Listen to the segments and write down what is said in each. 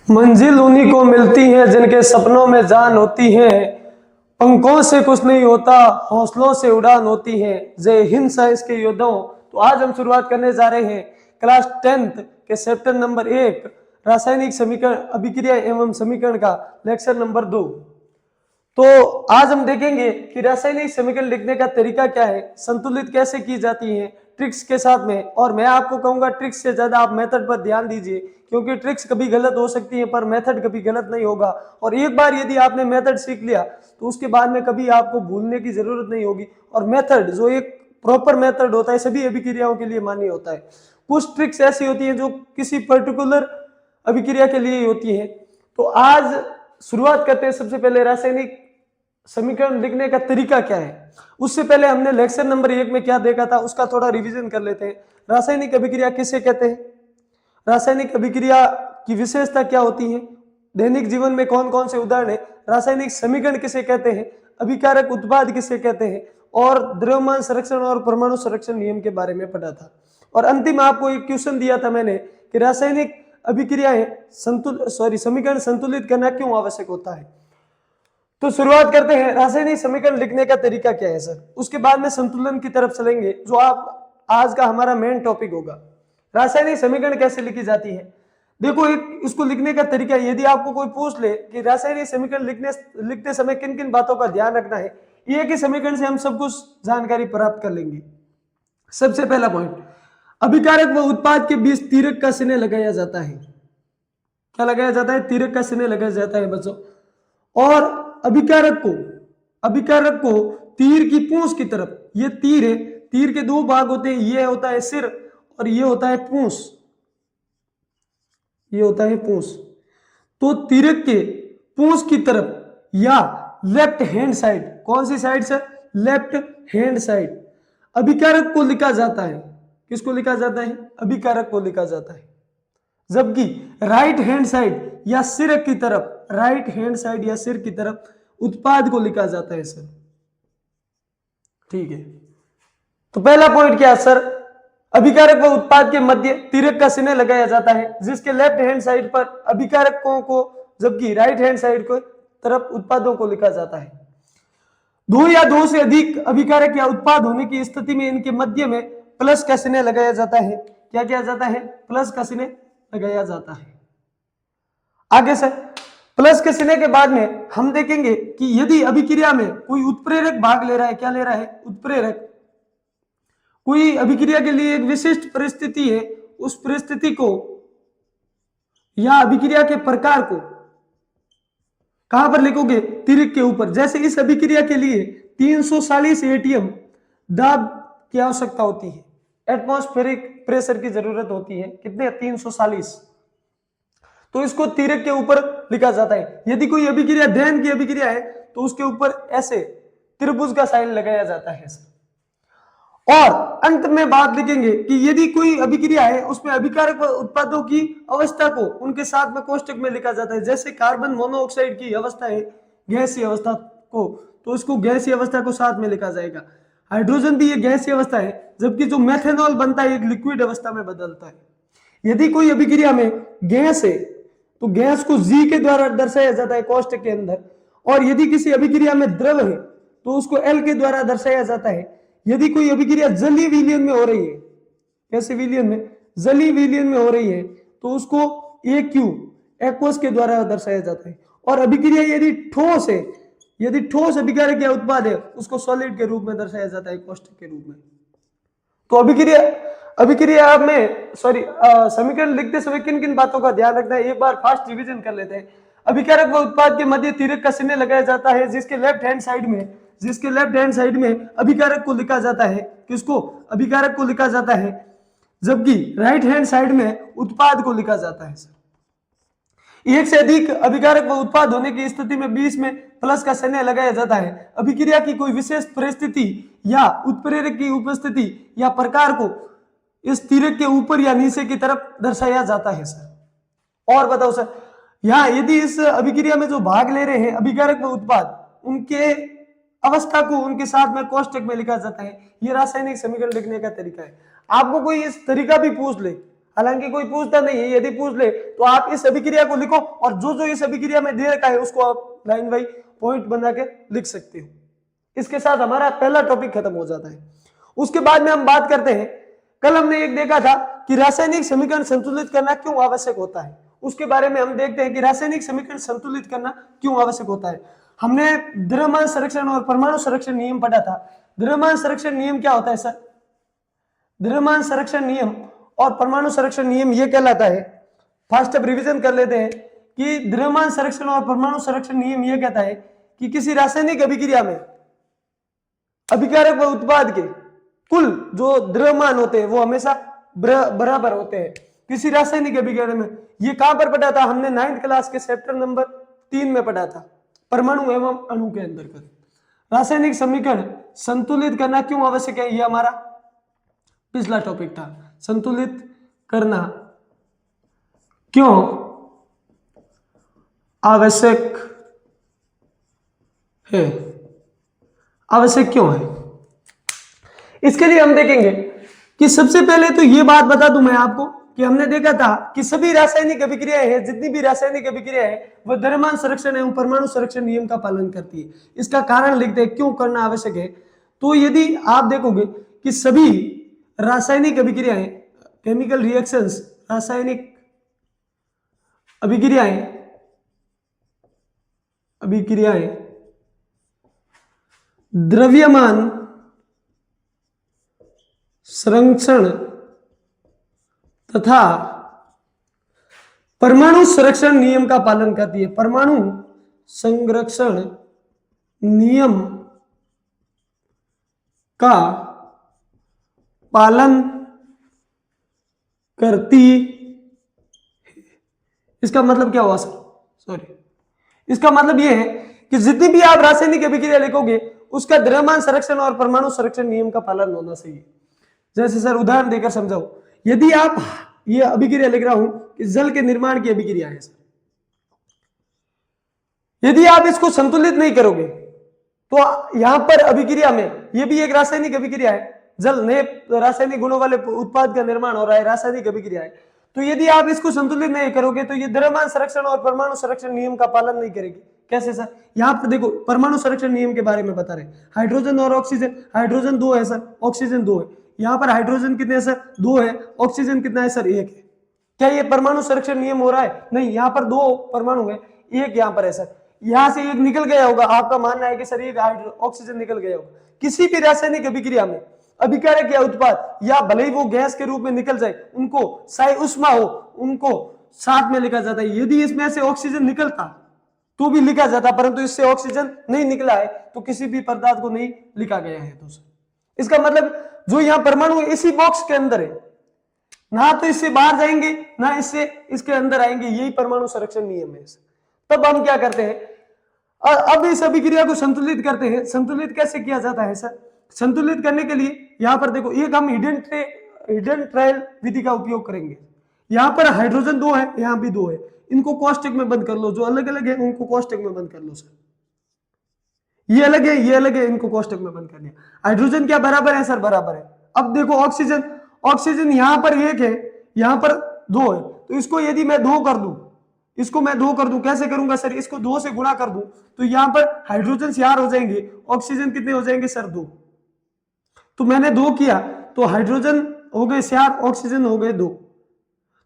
मंजिल उन्हीं को मिलती है जिनके सपनों में जान होती है। पंखों से कुछ नहीं होता, हौसलों से उड़ान होती है। जय हिंद साइंस के योद्धाओं। तो आज हम शुरुआत करने जा रहे हैं क्लास 10th के चैप्टर नंबर 1 रासायनिक समीकरण अभिक्रिया एवं समीकरण का लेक्चर नंबर 2। तो आज हम देखेंगे कि रासायनिक समीकरण लिखने का तरीका क्या है, संतुलित कैसे की जाती है ट्रिक्स के साथ में। और मैं आपको कहूंगा ट्रिक्स से ज्यादा आप मेथड पर ध्यान दीजिए, क्योंकि ट्रिक्स कभी गलत हो सकती है पर मेथड कभी गलत नहीं होगा। और एक बार यदि आपने मेथड सीख लिया तो उसके बाद में कभी आपको भूलने की जरूरत नहीं होगी। और मेथड जो एक प्रॉपर मेथड होता है सभी अभिक्रियाओं के लिए मान्य होता है। कुछ ट्रिक्स ऐसी होती है जो किसी पर्टिकुलर अभिक्रिया के लिए ही होती है। तो आज शुरुआत करते हैं सबसे पहले रासायनिक समीकरण लिखने का तरीका क्या है। उससे पहले हमने लेक्चर नंबर 1 में क्या देखा था उसका थोड़ा रिवीजन कर लेते हैं। रासायनिक अभिक्रिया किसे कहते हैं, रासायनिक अभिक्रिया की विशेषता क्या होती है, दैनिक जीवन में कौन कौन से उदाहरण है, रासायनिक समीकरण किसे कहते हैं, अभिकारक उत्पाद किसे कहते हैं, और द्रव्यमान संरक्षण और परमाणु संरक्षण नियम के बारे में पढ़ा था। और अंतिम आपको एक क्वेश्चन दिया था मैंने कि रासायनिक अभिक्रियाएं समीकरण संतुलित करना क्यों आवश्यक होता है। तो शुरुआत करते हैं रासायनिक समीकरण लिखने का तरीका क्या है सर, उसके बाद में संतुलन की तरफ चलेंगे जो आप आज का हमारा मेन टॉपिक होगा। रासायनिक समीकरण कैसे लिखी जाती है, देखो एक इसको लिखने का तरीका। यदि आपको कोई पूछ ले कि रासायनिक समीकरण लिखते समय किन किन बातों का ध्यान रखना है, एक ही समीकरण से हम सब कुछ जानकारी प्राप्त कर लेंगे। सबसे पहला पॉइंट, अभिकारक व उत्पाद के बीच तीरक का चिन्ह लगाया जाता है। क्या लगाया जाता है, तीरक का चिन्ह लगाया जाता है बच्चों। और अभिकारक को तीर की पूंछ की तरफ, ये तीर है, तीर के दो भाग होते हैं, ये होता है सिर और ये होता है पूंछ, ये होता है पूंछ। तो तीरक के पूंछ की तरफ या लेफ्ट हैंड साइड, कौन सी साइड से, लेफ्ट हैंड साइड अभिकारक को लिखा जाता है। किसको लिखा जाता है, अभिकारक को लिखा जाता है। जबकि राइट हैंड साइड या सिर की तरफ, राइट हैंड साइड या सिर की तरफ उत्पाद को लिखा जाता है सर। ठीक है, तो पहला पॉइंट क्या है सर, अभिकारक व उत्पाद के मध्य तीरक का चिन्ह लगाया जाता है, जिसके लेफ्ट हैंड साइड पर अभिकारकों को जबकि राइट हैंड साइड को तरफ उत्पादों को लिखा जाता है। दो या दो से अधिक अभिकारक या उत्पाद होने की स्थिति में इनके मध्य में प्लस का चिन्ह लगाया जाता है। क्या किया जाता है, प्लस का चिन्ह लगाया जाता है। आगे से प्लस के चिन्ह के बाद में हम देखेंगे कि यदि अभिक्रिया में कोई उत्प्रेरक भाग ले रहा है, क्या ले रहा है, उत्प्रेरक, कोई अभिक्रिया के लिए एक विशिष्ट परिस्थिति है, उस परिस्थिति को या अभिक्रिया के प्रकार को कहां पर लिखोगे, तीरक के ऊपर। जैसे इस अभिक्रिया के लिए 340 एटीएम दाब की आवश्यकता होती है, एटमॉस्फेरिक प्रेशर की जरूरत होती है, कितने, 340। तो इसको तीरक के ऊपर लिखा जाता है। यदि कोई अभिक्रिया दहन की अभिक्रिया है तो उसके ऊपर ऐसे त्रिभुज का साइन लगाया जाता है। और अंत में बात लिखेंगे कि यदि कोई अभिक्रिया है उसमें अभिकारक उत्पादों की अवस्था को उनके साथ में कोष्टक में लिखा जाता है। जैसे कार्बन मोनोऑक्साइड की अवस्था है गैसीय अवस्था को, तो उसको गैसीय अवस्था को साथ में लिखा जाएगा। हाइड्रोजन भी ये गैसीय अवस्था है, जबकि जो मेथेनॉल बनता है एक लिक्विड अवस्था में बदलता है। यदि कोई अभिक्रिया में गैस है तो गैस को जी के द्वारा दर्शाया जाता है कोष्टक के अंदर। और यदि किसी अभिक्रिया में द्रव है तो उसको एल के द्वारा दर्शाया जाता है। यदि कोई अभिक्रिया जलीय विलयन में हो रही है, कैसे विलयन में, जलीय विलयन में हो रही है, तो उसको AQ एक्वस के द्वारा दर्शाया जाता है। और अभिक्रिया यदि ठोस है, यदि ठोस अभिकारक या उत्पाद है, उसको सॉलिड के रूप में दर्शाया जाता है, कोष्टक के रूप में। तो अभिक्रिया में समीकरण लिखते समय किन किन बातों का ध्यान रखना है, एक बार फास्ट रिवीजन कर लेते हैं। अभिकारक व उत्पाद के मध्य तीरक का चिन्ह लगाया जाता है, जिसके लेफ्ट हैंड साइड में अभिकारक को लिखा जाता है। किसको, अभिकारक को लिखा जाता है, जबकि राइट हैंड साइड में उत्पाद को लिखा जाता है सर। एक से अधिक अभिकारक व उत्पाद होने की स्थिति में बीच में प्लस का चिन्ह लगाया जाता है। अभिक्रिया की कोई विशेष परिस्थिति या उत्प्रेरक की उपस्थिति या प्रकार को इस तीरक के ऊपर या नीचे की तरफ दर्शाया जाता है सर। और बताओ सर, यहाँ यदि इस अभिक्रिया में जो भाग ले रहे हैं अभिकारक व उत्पाद, उनके अवस्था को उनके साथ में कोष्टक में लिखा जाता है। ये रासायनिक समीकरण लिखने का तरीका है। आपको कोई इस तरीका भी पूछ ले, हालांकि कोई पूछता नहीं है, यदि पूछ ले तो आप इस अभिक्रिया को लिखो और जो जो इस अभिक्रिया में दे रखा है उसको आप लाइन बाई पॉइंट बना के लिख सकते हो। इसके साथ हमारा पहला टॉपिक खत्म हो जाता है। उसके बाद में हम बात करते हैं, कल हमने एक देखा था कि रासायनिक समीकरण संतुलित करना क्यों आवश्यक होता है, उसके बारे में हम देखते हैं कि रासायनिक समीकरण संतुलित करना क्यों आवश्यक होता है। हमने द्रव्यमान संरक्षण और परमाणु संरक्षण नियम पढ़ा था। द्रव्यमान संरक्षण नियम क्या होता है सर? द्रव्यमान संरक्षण नियम और परमाणु संरक्षण नियम ये कहलाता है, फर्स्ट अब रिवीजन कर लेते हैं कि द्रव्यमान संरक्षण और परमाणु संरक्षण नियम ये कहता है कि किसी रासायनिक अभिक्रिया में अभिकारक व उत्पाद के कुल जो द्रव्यमान होते हैं वो हमेशा बराबर होते हैं किसी रासायनिक अभिक्रिया में। ये कहां पर पढ़ा था? हमने 9th क्लास के चैप्टर नंबर 3 में पढ़ा था, परमाणु एवं अणु के अंतर्गत। रासायनिक समीकरण संतुलित करना क्यों आवश्यक है, ये हमारा पिछला टॉपिक था। संतुलित करना क्यों आवश्यक है, आवश्यक क्यों है, इसके लिए हम देखेंगे कि सबसे पहले तो ये बात बता दूं मैं आपको कि हमने देखा था कि सभी रासायनिक अभिक्रियाएं हैं, जितनी भी रासायनिक अभिक्रिया है वह द्रव्यमान संरक्षण एवं परमाणु संरक्षण नियम का पालन करती है। इसका कारण लिखते हैं क्यों करना आवश्यक है। तो यदि आप देखोगे कि सभी रासायनिक अभिक्रियाएं, केमिकल रिएक्शंस, रासायनिक अभिक्रियाएं द्रव्यमान संरक्षण तथा परमाणु संरक्षण नियम का पालन करती है। परमाणु संरक्षण नियम का पालन करती है। इसका मतलब क्या हुआ सर? सॉरी, इसका मतलब यह है कि जितनी भी आप रासायनिक अभिक्रिया लिखोगे उसका द्रव्यमान संरक्षण और परमाणु संरक्षण नियम का पालन होना चाहिए। जैसे सर उदाहरण देकर समझाओ, यदि आप ये अभिक्रिया लिख रहा हूं कि जल के निर्माण की अभिक्रिया है सर, यदि आप इसको संतुलित नहीं करोगे तो यहां पर अभिक्रिया में ये भी एक रासायनिक अभिक्रिया है, जल नए रासायनिक गुणों वाले उत्पाद का निर्माण हो रहा है, रासायनिक अभिक्रिया है। तो यदि आप इसको संतुलित नहीं करोगे तो ये द्रव्यमान संरक्षण और परमाणु संरक्षण नियम का पालन नहीं करेगी। कैसे सर? यहां पर देखो परमाणु संरक्षण नियम के बारे में बता रहे हैं, हाइड्रोजन और ऑक्सीजन, हाइड्रोजन 2 है सर, ऑक्सीजन 2 है। यहां पर हाइड्रोजन कितने है सर? 2 है। ऑक्सीजन कितना है सर? 1 है। क्या ये परमाणु संरक्षण नियम हो रहा है? नहीं, यहाँ पर 2 परमाणु है, 1 यहाँ पर है सर। यहां से 1 निकल गया होगा, आपका मानना है कि सर 1 ऑक्सीजन निकल गया होगा। किसी भी रासायनिक अभिक्रिया में अभिकारक या उत्पाद या भले ही वो गैस के रूप में निकल जाए, उनको चाहे उष्मा हो उनको साथ में लिखा जाता है। यदि इसमें से ऑक्सीजन निकलता तो भी लिखा जाता, परंतु इससे ऑक्सीजन नहीं निकला है तो किसी भी पदार्थ को नहीं लिखा गया है। तो इसका मतलब जो यहाँ परमाणु इसी बॉक्स के अंदर है, ना तो इससे बाहर जाएंगे ना इससे इसके अंदर आएंगे, यही परमाणु संरक्षण नियम है। तब हम क्या करते हैं, अब इस अभिक्रिया को संतुलित करते हैं। संतुलित कैसे किया जाता है सर? संतुलित करने के लिए यहाँ पर देखो एक हम हिडन ट्रायल विधि का उपयोग करेंगे। यहाँ पर हाइड्रोजन 2 है, यहाँ भी 2 है, इनको कोष्टक में बंद कर लो, जो अलग अलग है उनको कोष्टक में बंद कर लो सर। ये अलग है, ये अलग है, इनको कोष्टक में बंद कर दिया। हाइड्रोजन क्या बराबर है सर? बराबर है। अब देखो ऑक्सीजन, ऑक्सीजन यहाँ पर 1 है, यहाँ पर 2 है, तो इसको यदि मैं 2 कर दूं, इसको मैं 2 कर दूं, कैसे करूंगा सर? इसको 2 से गुणा कर दूं तो यहाँ पर हाइड्रोजन 4 हो जाएंगे, ऑक्सीजन कितने हो जाएंगे सर? 2। तो मैंने 2 किया तो हाइड्रोजन हो गए 4, ऑक्सीजन हो गए 2,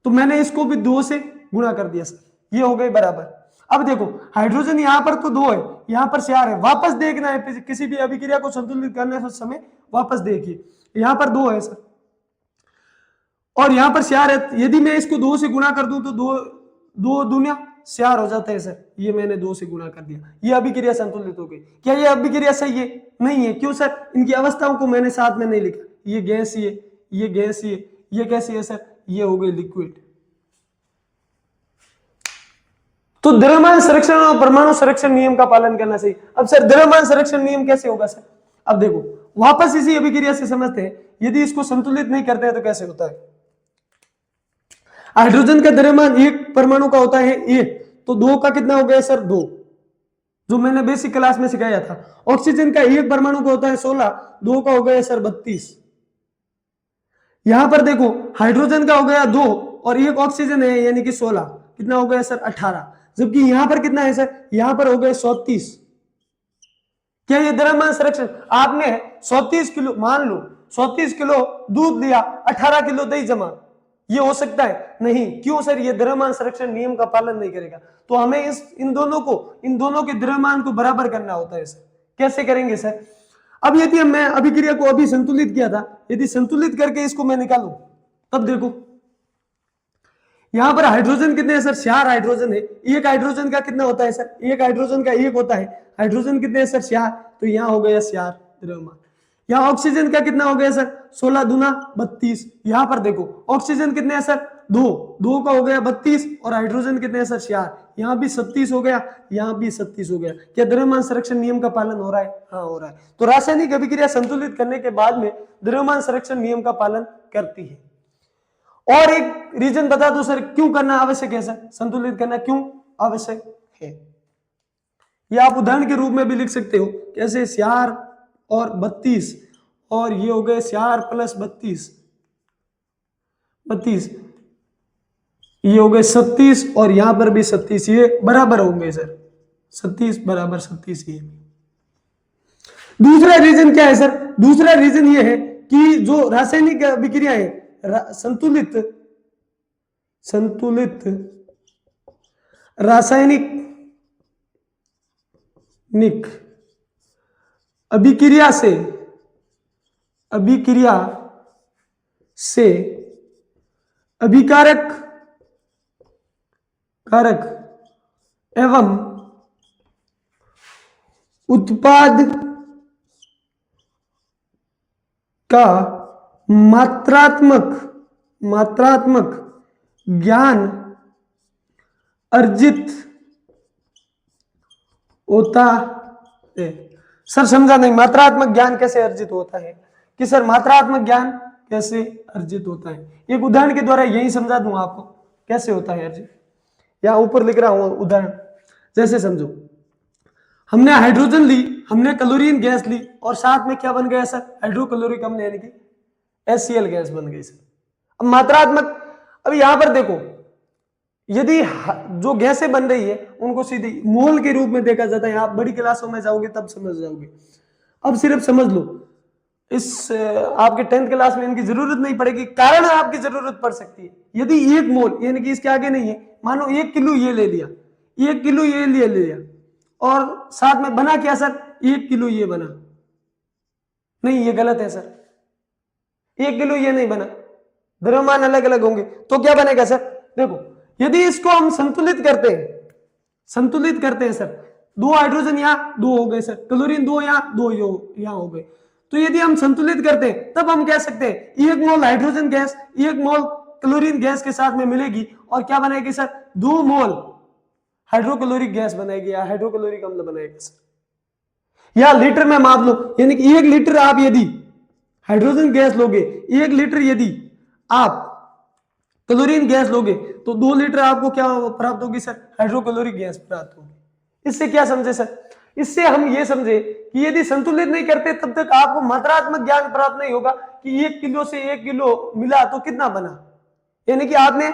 तो मैंने इसको भी 2 से गुणा कर दिया सर, ये हो गए बराबर। अब देखो हाइड्रोजन यहाँ पर तो 2 है, यहाँ पर 4 है, वापस देखना है किसी भी अभिक्रिया को संतुलित करने से समय वापस देखिए, यहाँ पर 2 है सर और यहाँ पर 4 है। यदि मैं इसको 2 से गुणा कर दूं तो 2 दूना 4 हो जाता है सर, ये मैंने 2 से गुणा कर दिया, ये अभिक्रिया संतुलित हो गई। क्या ये अभिक्रिया सही है? नहीं है। क्यों सर? इनकी अवस्थाओं को मैंने साथ में नहीं लिखा, ये गैसीय, ये गैसीय, ये कैसी है सर? ये हो गई लिक्विड। तो द्रव्यमान संरक्षण और परमाणु संरक्षण नियम का पालन करना चाहिए। अब सर द्रव्यमान संरक्षण नियम कैसे होगा सर? अब देखो वापस इसी अभिक्रिया से समझते हैं, यदि इसको संतुलित नहीं करते हैं तो कैसे होता है। हाइड्रोजन का द्रव्यमान 1 परमाणु का होता है 1, तो 2 का कितना हो गया सर? 2, जो मैंने बेसिक क्लास में सिखाया था। ऑक्सीजन का 1 परमाणु का होता है 16, 2 का हो गया सर 32। यहां पर देखो हाइड्रोजन का हो गया 2 और एक ऑक्सीजन है यानी कि 16, कितना हो गया सर 18, जबकि यहां पर कितना है सर, यहां पर हो गए 34। क्या ये द्रव्यमान संरक्षण, आपने 34 किलो मान लो 34 किलो दूध लिया, 18 किलो दही जमा, ये हो सकता है नहीं, क्यों सर, ये द्रव्यमान संरक्षण नियम का पालन नहीं करेगा। तो हमें इन दोनों के द्रव्यमान को बराबर करना होता है सर। कैसे करेंगे सर, अब यदि मैं अभिक्रिया को अभी संतुलित किया था, यदि संतुलित करके इसको मैं निकालूं, तब देखो यहां पर हाइड्रोजन कितने हैं सर, 4 हाइड्रोजन है, एक हाइड्रोजन का कितना होता है सर, एक हाइड्रोजन का एक होता है, हाइड्रोजन कितने हैं सर 4, तो यहां हो गया 4 द्रव्यमान। यहां ऑक्सीजन का कितना हो गया सर, 16 दूना 32, यहां पर देखो ऑक्सीजन कितने हैं सर 2 का हो गया 32 और हाइड्रोजन कितने हैं सर 4, यहां भी 37 हो गया, यहां भी 37 हो गया। क्या द्रव्यमान संरक्षण नियम का पालन हो रहा है, हाँ हो रहा है। तो रासायनिक अभिक्रिया संतुलित करने के बाद में द्रव्यमान संरक्षण नियम का पालन करती है। और एक रीजन बता दो सर, क्यों करना आवश्यक है सर, संतुलित करना क्यों आवश्यक है, ये आप उदाहरण के रूप में भी लिख सकते हो, कैसे 4 और 32 और ये हो गए 4 प्लस 32 ये हो गए 37 और यहां पर भी 37, ये बराबर होंगे सर, 37 बराबर 37 ये। दूसरा रीजन क्या है सर, दूसरा रीजन ये है कि जो रासायनिक अभिक्रिया है संतुलित रासायनिक अभिक्रिया से अभिकारक कारक एवं उत्पाद का मात्रात्मक ज्ञान अर्जित होता है। सर समझा नहीं, मात्रात्मक ज्ञान कैसे अर्जित होता है, कि सर मात्रात्मक ज्ञान कैसे अर्जित होता है, एक उदाहरण के द्वारा यही समझा दूं आपको कैसे होता है अर्जित। यहां ऊपर लिख रहा हूं उदाहरण, जैसे समझो हमने हाइड्रोजन ली, हमने क्लोरीन गैस ली और साथ में क्या बन गया सर, हाइड्रोक्लोरिक अम्ल यानी कि HCl गैस बन गई सर। अब मात्रात्मक, अब यहां पर देखो यदि जो गैसें बन रही है उनको सीधे मोल के रूप में देखा जाता है, आप बड़ी क्लासों में जाओगे तब समझ जाओगे। अब सिर्फ समझ लो, इस आपके 10th क्लास में इनकी जरूरत नहीं पड़ेगी, कारण आपकी जरूरत पड़ सकती है। यदि 1 मोल यानी कि इसके आगे नहीं है, मानो 1 किलो ये ले लिया, 1 किलो ये ले लिया और साथ में बना क्या सर, 1 किलो ये बना, नहीं ये गलत है सर, 1 किलो ये नहीं बना, द्रव्यमान अलग अलग होंगे, तो क्या बनेगा सर, देखो यदि इसको हम संतुलित करते हैं सर, 2 हाइड्रोजन यहाँ 2 हो गए सर, क्लोरीन 2 यहाँ 2 यहाँ हो गए, तो यदि हम संतुलित करते हैं तब हम कह सकते हैं 1 मोल हाइड्रोजन गैस 1 मोल क्लोरीन गैस के साथ में मिलेगी और क्या बनेगी सर, 2 मोल हाइड्रोक्लोरिक गैस बनेगी या हाइड्रोक्लोरिक अम्ल बनेगा सर। या लीटर में माप लो, यानी कि 1 लीटर आप यदि हाइड्रोजन गैस लोगे, 1 लीटर यदि आप क्लोरीन गैस लोगे तो 2 लीटर आपको क्या प्राप्त होगी सर, हाइड्रोक्लोरिक गैस प्राप्त होगी। इससे क्या समझे सर, इससे हम ये समझे कि यदि संतुलित नहीं करते तब तक आपको मात्रात्मक ज्ञान प्राप्त नहीं होगा कि 1 किलो से 1 किलो मिला तो कितना बना, यानी कि आपने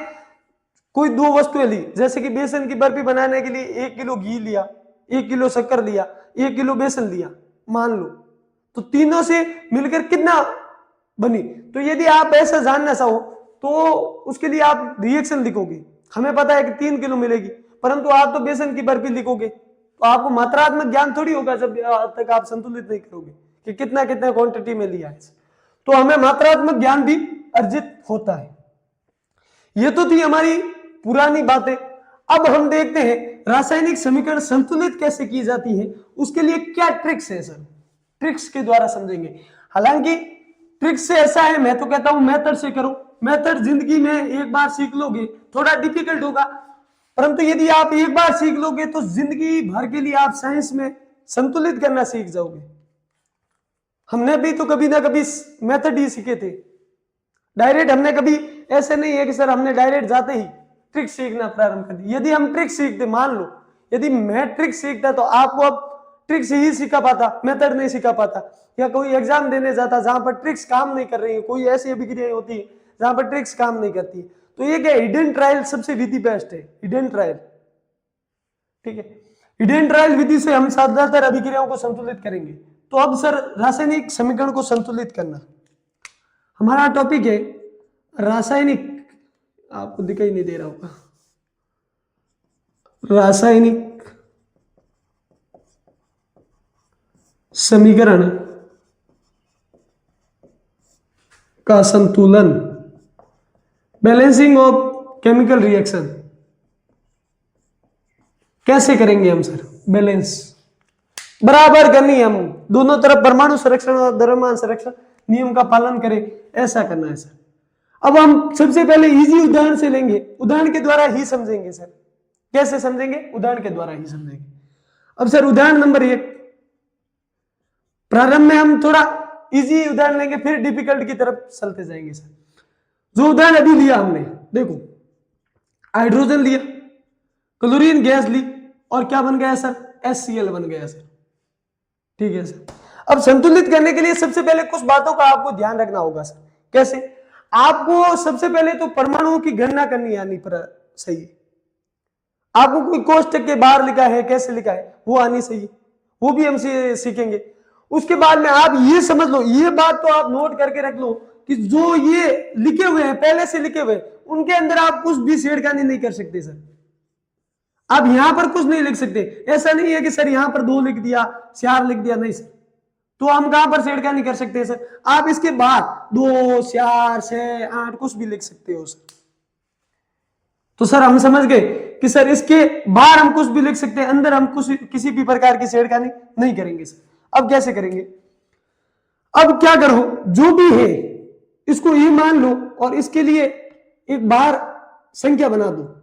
कोई 2 वस्तुएं ली, जैसे कि बेसन की बर्फी बनाने के लिए 1 किलो घी लिया, 1 किलो शक्कर लिया, 1 किलो बेसन लिया मान लो, तो तीनों से मिलकर कितना बनी। तो यदि आप ऐसा जानना चाहो तो उसके लिए आप रिएक्शन लिखोगे, हमें पता है कि 3 किलो मिलेगी, परंतु आप तो बेसन की बर्फी लिखोगे तो आपको मात्रात्मक ज्ञान थोड़ी होगा जब तक आप संतुलित नहीं करोगे कि कितना कितना क्वांटिटी में लिया है। तो हमें मात्रात्मक ज्ञान भी अर्जित होता है। ये तो थी हमारी पुरानी बातें। अब हम देखते हैं रासायनिक समीकरण संतुलित कैसे की जाती है, उसके लिए क्या ट्रिक्स है सर, ट्रिक्स के द्वारा समझेंगे। हालांकि ट्रिक्स से ऐसा है, मैं तो कहता हूं मेथड से करो, मेथड जिंदगी में एक बार सीख लोगे थोड़ा डिफिकल्ट होगा, परंतु यदि आप एक बार सीख लोगे तो जिंदगी भर के लिए आप साइंस में संतुलित करना सीख जाओगे। हमने भी तो कभी ना कभी मेथड ही सीखे थे, डायरेक्ट हमने कभी ऐसे नहीं है कि सर हमने डायरेक्ट जाते ही ट्रिक सीखना प्रारंभ कर दी। यदि हम ट्रिक सीखते, मान लो यदि मैं ट्रिक सीखता तो आपको अब ट्रिक्स ही सिखा पाता, मेथड नहीं सिखा पाता, या कोई एग्जाम देने जाता जहां पर ट्रिक्स काम नहीं कर रही है, कोई ऐसी अभिक्रिया होती है जहां पर ट्रिक्स काम नहीं करती, तो ये क्या हिडन ट्रायल सबसे विधि बेस्ट है, हिडन ट्रायल। ठीक है, हिडन ट्रायल विधि से हम ज्यादातर अभिक्रियाओं को संतुलित करेंगे। तो अब सर रासायनिक समीकरण को संतुलित करना हमारा टॉपिक है। रासायनिक, आपको दिखाई नहीं दे रहा होगा, रासायनिक समीकरण का संतुलन, बैलेंसिंग ऑफ केमिकल रिएक्शन कैसे करेंगे हम सर? बैलेंस बराबर करनी है, हम दोनों तरफ परमाणु संरक्षण और द्रव्यमान संरक्षण नियम का पालन करें, ऐसा करना है सर। अब हम सबसे पहले इजी उदाहरण से लेंगे, उदाहरण के द्वारा ही समझेंगे सर। कैसे समझेंगे? उदाहरण के द्वारा ही समझेंगे। अब सर उदाहरण नंबर 1, प्रारंभ में हम थोड़ा इजी उदाहरण लेंगे, फिर डिफिकल्ट की तरफ चलते जाएंगे सर। जो उदाहरण अभी लिया हमने, देखो हाइड्रोजन लिया, क्लोरीन गैस ली, और क्या बन गया सर? HCl बन गया सर। ठीक है सर। अब संतुलित करने के लिए सबसे पहले कुछ बातों का आपको ध्यान रखना होगा सर। कैसे? आपको सबसे पहले तो परमाणुओं की गणना करनी आनी पर सही है। आपको कोई कोष्टक के बाहर लिखा है, कैसे लिखा है, वो आनी चाहिए, वो भी हम सीखेंगे। उसके बाद में आप ये समझ लो, ये बात तो आप नोट करके रख लो कि जो ये लिखे हुए हैं, पहले से लिखे हुए, उनके अंदर आप कुछ भी छेड़खानी नहीं कर सकते सर। आप यहां पर कुछ नहीं लिख सकते। ऐसा नहीं है कि सर यहां पर 2 लिख दिया, 4 लिख दिया, नहीं सर। तो हम कहां पर छेड़खानी कर सकते हैं सर? आप इसके बाद 2, 4, 6, 8 कुछ भी लिख सकते हो सर। तो सर हम समझ गए कि सर इसके बाहर हम कुछ भी लिख सकते हैं, अंदर हम कुछ किसी भी प्रकार की छेड़खानी नहीं करेंगे सर। अब कैसे करेंगे? अब क्या करो, जो भी है इसको ये मान लो और इसके लिए एक बार संख्या बना दो।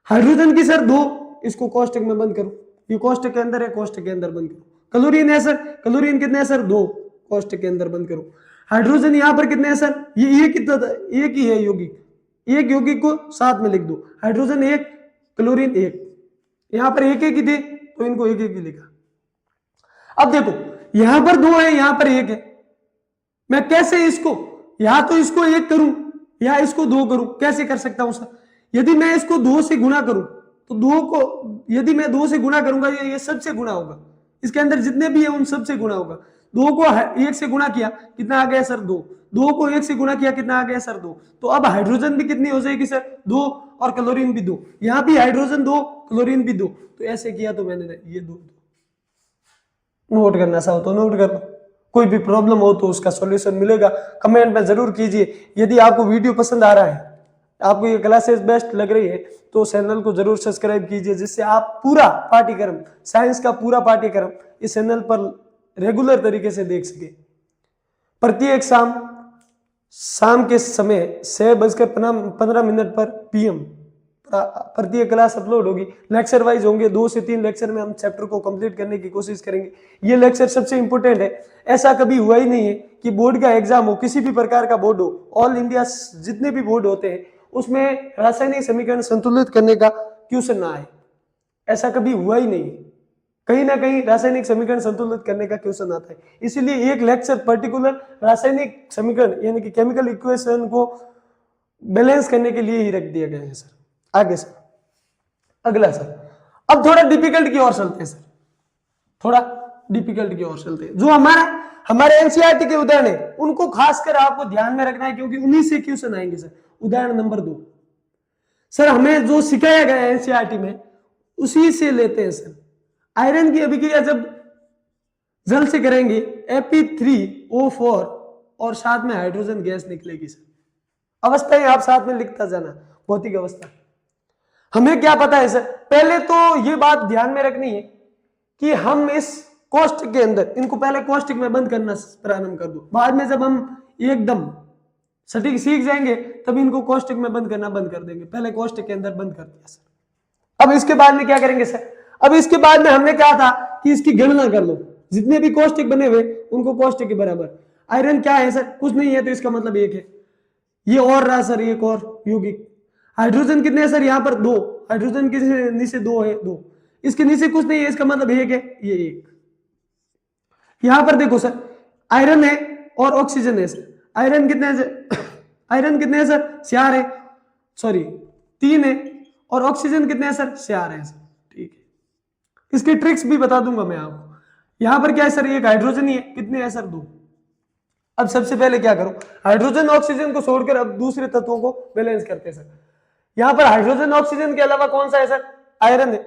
हाइड्रोजन की सर 2, इसको कोष्टक में बंद करो, ये कोष्टक के अंदर है, कोष्टक के अंदर बंद करो। क्लोरीन है सर, क्लोरीन कितने है सर? 2, कोष्टक के अंदर बंद करो। हाइड्रोजन यहां पर कितने हैं सर? ये एक ही है यौगिक, एक यौगिक को साथ में लिख दो। हाइड्रोजन 1, क्लोरीन 1, यहां पर एक ही थे तो इनको एक ही लिखा। अब देखो यहां पर 2 है, यहां पर 1 है, मैं कैसे इसको, या तो इसको 1 करूं या इसको 2 करूं, कैसे कर सकता हूं सर? यदि मैं इसको 2 से गुणा करूं तो 2 को, यदि मैं 2 से गुणा करूंगा, ये सबसे गुणा होगा, इसके अंदर जितने भी है उन सबसे गुणा होगा। 2 को 1 से गुणा किया, कितना आ गया सर? 2। 2 को 1 से गुणा किया, कितना आ गया सर? 2। तो अब हाइड्रोजन भी कितनी हो जाएगी सर? 2, और क्लोरीन भी 2। यहां भी हाइड्रोजन 2, क्लोरीन भी 2। तो ऐसे किया तो मैंने ये 2 नोट करना चाहो तो नोट कर लो। कोई भी प्रॉब्लम हो तो उसका सॉल्यूशन मिलेगा, कमेंट में जरूर कीजिए। यदि आपको वीडियो पसंद आ रहा है, आपको ये क्लासेस बेस्ट लग रही है, तो चैनल को जरूर सब्सक्राइब कीजिए, जिससे आप पूरा पाठ्यक्रम, साइंस का पूरा पाठ्यक्रम इस चैनल पर रेगुलर तरीके से देख सके। प्रत्येक शाम के समय 6:15 पर PM प्रत्येक क्लास अपलोड होगी। लेक्चर वाइज होंगे, 2 से 3 लेक्चर में हम चैप्टर को कंप्लीट करने की कोशिश करेंगे। ये लेक्चर सबसे इंपॉर्टेंट है। ऐसा कभी हुआ ही नहीं है कि बोर्ड का एग्जाम हो, किसी भी प्रकार का बोर्ड हो, ऑल इंडिया जितने भी बोर्ड होते हैं उसमें रासायनिक समीकरण संतुलित करने का क्वेश्चन ना आए, ऐसा कभी हुआ ही नहीं। कहीं ना कहीं रासायनिक समीकरण संतुलित करने का क्वेश्चन आता है। इसीलिए एक लेक्चर पर्टिकुलर रासायनिक समीकरण यानी कि केमिकल इक्वेशन को बैलेंस करने के लिए ही रख दिया गया है सर। आगे सर, अगला सर, अब थोड़ा डिफिकल्ट की ओर चलते हैं सर, थोड़ा डिफिकल्ट की ओर चलते हैं। जो हमारे एनसीईआरटी के उदाहरण है उनको खासकर आपको ध्यान में रखना है, क्योंकि उन्हीं से क्वेश्चन आएंगे सर। उदाहरण नंबर 2 सर, हमें जो सिखाया गया है एनसीईआरटी में उसी से लेते हैं सर। आयरन की अभिक्रिया जब जल से करेंगे Fe3O4 और साथ में हाइड्रोजन गैस निकलेगी सर। अवस्थाएं आप साथ में लिखता जाना, भौतिक अवस्था। हमें क्या पता है सर? पहले तो ये बात ध्यान में रखनी है कि हम इस कोष्टक के अंदर, इनको पहले कोष्टक में बंद करना प्रारंभ कर दो, बाद में जब हम एकदम सटीक सीख जाएंगे तब इनको कोष्टक में बंद करना बंद कर देंगे। पहले कोष्टक के अंदर बंद कर दिया सर। अब इसके बाद में क्या करेंगे सर? अब इसके बाद में हमने कहा था कि इसकी गणना कर लो, जितने भी कोष्टक बने हुए उनको कोष्टक के बराबर। आयरन क्या है सर? कुछ नहीं है, तो इसका मतलब 1 है। ये और रहा सर, एक और यौगिक। हाइड्रोजन कितने हैं सर? यहाँ पर 2, हाइड्रोजन के नीचे 2 है, 2। इसके नीचे कुछ नहीं है, इसका मतलब एक है, ये एक। यहां पर देखो सर, आयरन है और ऑक्सीजन है सर। आयरन कितने है सर? आयरन कितने है सर? 4 है, सॉरी 3 है, और ऑक्सीजन कितने हैं सर? 4 है सर। ठीक है, इसकी ट्रिक्स भी बता दूंगा मैं आपको। यहां पर क्या है सर? एक हाइड्रोजन ही है, कितने हैं सर? 2। अब सबसे पहले क्या करो, हाइड्रोजन ऑक्सीजन को छोड़कर अब दूसरे तत्वों को बैलेंस करते हैं सर। यहां पर हाइड्रोजन ऑक्सीजन के अलावा कौन सा है सर? आयरन है।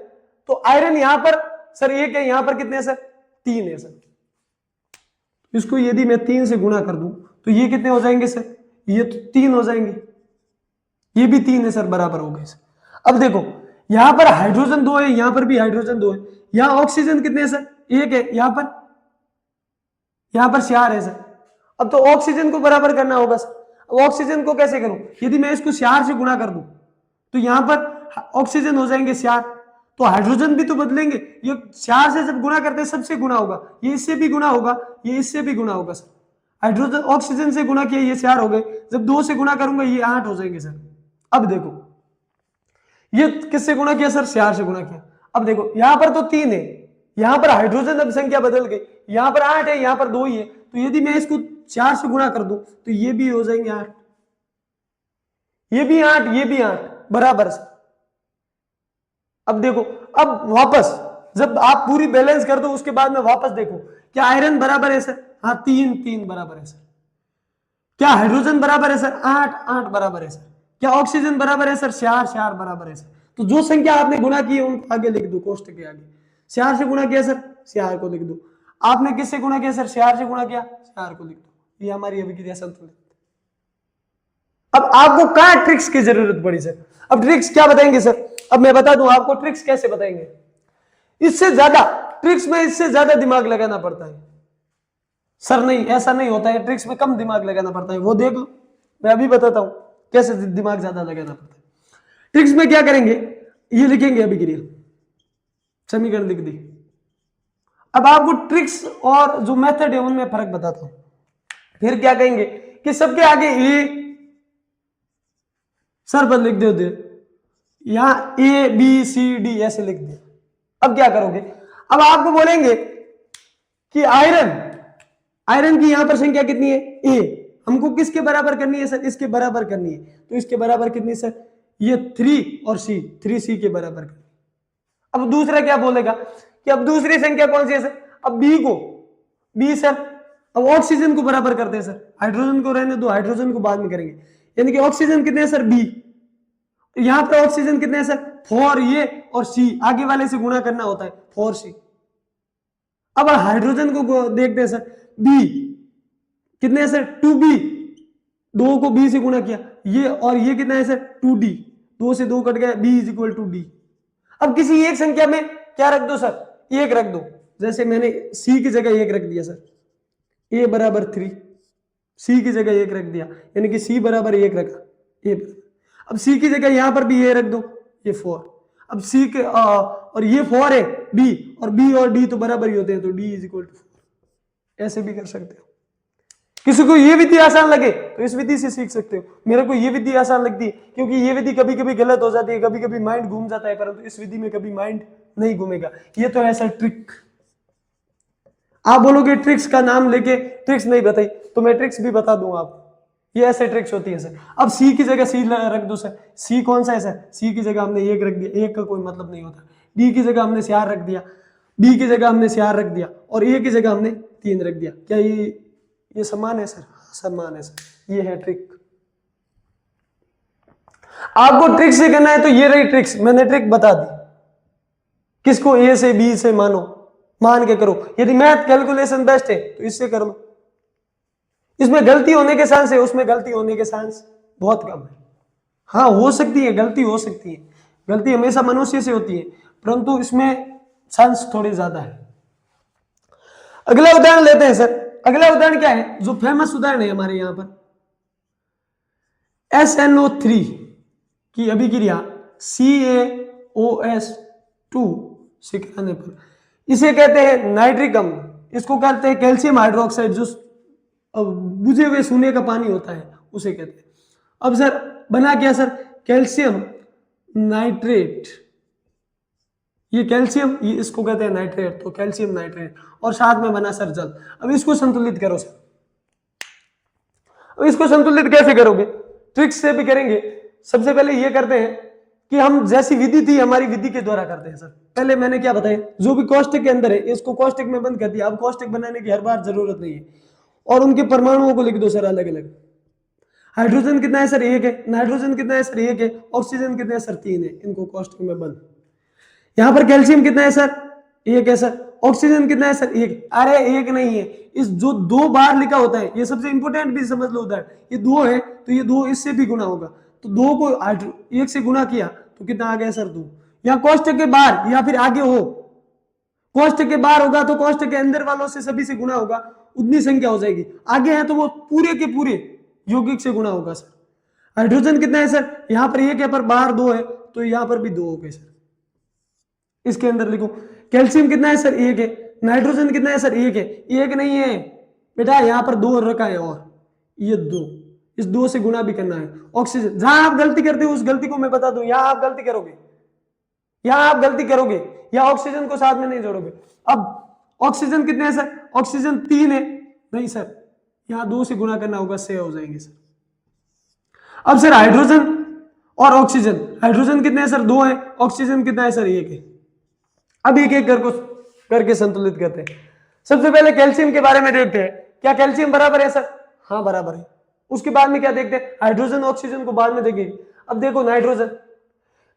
तो आयरन यहां पर सर 1 है, यहां पर कितने हैं सर? 3 है सर। इसको यदि मैं 3 से गुणा कर दूं तो ये कितने हो जाएंगे सर? ये तो 3 हो जाएंगे, ये भी 3 है सर, बराबर हो गए सर। अब देखो, यहां पर हाइड्रोजन 2 है, यहां पर भी हाइड्रोजन 2 है, यहां ऑक्सीजन कितने है सर? 1 है, यहां पर 4 है सर। अब तो ऑक्सीजन को बराबर करना होगा सर। अब ऑक्सीजन को कैसे करूं? यदि मैं इसको 4 से गुणा कर दूं तो यहां पर ऑक्सीजन हो जाएंगे 4, तो हाइड्रोजन भी तो बदलेंगे। ये 4 से जब गुणा करते हैं सबसे गुणा होगा, ये इससे भी गुणा होगा, ये इससे भी गुणा होगा सर। हाइड्रोजन ऑक्सीजन से गुणा किया, ये 4 हो गए, जब 2 से गुणा करूंगा ये 8 हो जाएंगे सर। अब देखो, ये किससे गुणा किया सर? 4 से गुणा किया। अब देखो, यहां पर तो 3 है, यहां पर हाइड्रोजन अब संख्या बदल गई, यहां पर 8 है, यहां पर 2 ही है, तो यदि मैं इसको 4 से गुणा कर दूं तो ये भी हो जाएंगे 8, ये भी 8, ये भी 8, बराबर से। अब देखो, अब वापस जब आप पूरी बैलेंस कर दो उसके बाद में वापस देखो, क्या आयरन बराबर है सर? हाँ, 3 3 बराबर है सर। क्या हाइड्रोजन बराबर है सर? 8 8 बराबर है सर। क्या ऑक्सीजन बराबर है सर? 4 4 बराबर है सर। तो जो संख्या आपने गुणा की है उनको आगे लिख दो, कोष्टक के आगे। 4 से गुणा किया सर, 4 को लिख दो। आपने किससे गुणा किया सर? 4 से गुणा किया, 4 को लिख दो। ये हमारी अभिक्रिया संतुलित। अब आपको कहां ट्रिक्स की जरूरत पड़ी सर? अब ट्रिक्स क्या बताएंगे सर? अब मैं बता दूं आपको ट्रिक्स कैसे बताएंगे। इससे ज्यादा ट्रिक्स में इससे ज्यादा दिमाग लगाना पड़ता है सर। नहीं, ऐसा नहीं होता है, ट्रिक्स में कम दिमाग लगाना पड़ता है, वो देख लो, मैं अभी बताता हूं कैसे दिमाग ज्यादा लगाना पड़ता है। ट्रिक्स में क्या करेंगे, ये लिखेंगे अभिक्रिया, समीकरण लिख दी। अब आपको ट्रिक्स और जो मेथड है उनमें फर्क बताता हूं। फिर क्या कहेंगे कि सबके आगे ए सर पर लिख दो, यहां ए बी सी डी ऐसे लिख दे। अब क्या करोगे? अब आपको बोलेंगे कि आयरन की यहां पर संख्या कितनी है? ए। हमको किसके बराबर करनी है सर? इसके बराबर करनी है। तो इसके बराबर कितनी सर? ये 3 और सी, 3C के बराबर करनी। अब दूसरा क्या बोलेगा कि अब दूसरी संख्या कौन सी है सर? अब बी सर। अब ऑक्सीजन को बराबर करते हैं सर, हाइड्रोजन को रहने दो, हाइड्रोजन को बाद में करेंगे। यानी कि ऑक्सीजन कितने हैं सर? बी। यहां पर ऑक्सीजन कितने हैं सर? 4, ये और सी आगे वाले से गुणा करना होता है, 4C। अब हाइड्रोजन को देखते हैं सर, बी कितने हैं सर? 2B, 2 को बी से गुणा किया, ये और ये कितना है सर? 2D, 2 से 2 कट गया, B = D। अब किसी एक संख्या में क्या रख दो सर? 1 रख दो। जैसे मैंने C की जगह 1 रख दिया सर, A बराबर 3, C की जगह 1 रख दिया, यानी कि C बराबर 1 रखा, A। अब C की जगह यहां पर भी A रख दो, ये 4। अब C के और ये 4 है B, और B और D तो बराबर ही होते हैं, तो D = 4। ऐसे भी कर सकते हो। किसी को ये विधि आसान लगे तो इस विधि से सीख सकते हो। मेरे को ये विधि आसान लगती है क्योंकि ये विधि कभी कभी गलत हो जाती है, कभी कभी माइंड घूम जाता है, परंतु इस विधि में कभी माइंड नहीं घूमेगा। ये तो है सर ट्रिक। आप बोलोगे ट्रिक्स का नाम लेके ट्रिक्स नहीं बताई, तो मैं ट्रिक्स भी बता दूंगा आपको। ये ऐसे ट्रिक्स होती है सर। अब सी की जगह सी रख दो सर, सी कौन सा है सर? सी की जगह हमने 1 रख दिया, 1 का कोई मतलब नहीं होता। डी की जगह हमने 4 रख दिया, बी की जगह हमने 4 रख दिया, और ए की जगह हमने 3 रख दिया। क्या ये समान है सर? समान है सर। ये है ट्रिक। आपको ट्रिक से करना है तो ये रही ट्रिक्स, मैंने ट्रिक बता दी। किसको? ए से बी से मान के करो। यदि मैथ कैलकुलेशन बेस्ट है तो इससे कर लो। इसमें गलती होने के चांस है, उसमें गलती होने के चांस बहुत कम है। हाँ, हो सकती है, गलती हो सकती है, गलती हमेशा मनुष्य से होती है, परंतु इसमें चांस थोड़ी ज्यादा है। अगला उदाहरण लेते हैं सर। अगला उदाहरण क्या है, जो फेमस उदाहरण है हमारे यहां पर, SnO3 की अभिक्रिया CaOH2 से कराने पर, इसे कहते हैं नाइट्रिक अम्ल, इसको कहते हैं कैल्शियम हाइड्रोक्साइड, जो बुझे हुए सोने का पानी होता है उसे कहते हैं। अब सर बना क्या सर? कैल्शियम नाइट्रेट ये कैल्शियम, ये इसको कहते हैं नाइट्रेट, तो कैल्शियम नाइट्रेट, और साथ में बना सर जल। अब इसको संतुलित करो सर। अब इसको संतुलित कैसे करोगे? ट्रिक्स से भी करेंगे। सबसे पहले ये करते हैं कि हम जैसी विधि थी हमारी विधि के द्वारा करते हैं सर। पहले मैंने क्या बताया, जो भी कॉस्टिक के अंदर है इसको कॉस्टिक में बंद कर दिया। अब कॉस्टिक बनाने की हर बार जरूरत नहीं है, और उनके परमाणुओं को लिख दो सर अलग अलग। हाइड्रोजन कितना है सर? 1 है। नाइट्रोजन कितना है सर? 1 है। ऑक्सीजन कितना है सर? 3 है। इनको कॉस्टिक में बंद। यहां पर कैल्शियम कितना है सर? 1 है सर। ऑक्सीजन कितना है सर? 1। अरे 1 नहीं है, इस जो 2 बार लिखा होता है, ये सबसे इंपोर्टेंट भी समझ लो उधर, ये 2 है तो ये 2 इससे भी गुना होगा, तो 2 को 1 से गुना किया तो कितना आ गया सर? 2। यहाँ कोष्टक के बाहर या फिर आगे हो, कोष्टक के बाहर होगा तो कोष्टक के अंदर वालों से सभी से गुना होगा, उतनी संख्या हो जाएगी। आगे है तो वो पूरे के पूरे यौगिक से गुना होगा सर। हाइड्रोजन कितना है सर? यहाँ पर 1 है पर बाहर 2 है, तो यहाँ पर भी 2 हो गए सर। इसके अंदर लिखो। कैल्शियम कितना है सर? 1 है। नाइट्रोजन कितना है सर? 1 है। 1 नहीं है बेटा, यहाँ पर 2 रखा है, और ये 2, इस 2 से गुना भी करना है। ऑक्सीजन, जहां आप गलती करते हो उस गलती को मैं बता दूं, यहां आप गलती करोगे, यहां आप गलती करोगे, या ऑक्सीजन को साथ में नहीं जोड़ोगे। अब ऑक्सीजन कितने हैं सर? ऑक्सीजन 3 है। नहीं सर, यहां 2 से गुना करना होगा, 6 हो जाएंगे सर। अब सर हाइड्रोजन और ऑक्सीजन, हाइड्रोजन कितने हैं सर? 2 है। ऑक्सीजन कितना है सर? 1 है। अब एक एक करके संतुलित करते हैं। सबसे पहले कैल्शियम के बारे में देखते हैं, क्या कैल्शियम बराबर है सर? हाँ बराबर है। उसके बाद में क्या देखते हैं? हाइड्रोजन ऑक्सीजन को बाद में देखेंगे। अब देखो नाइट्रोजन,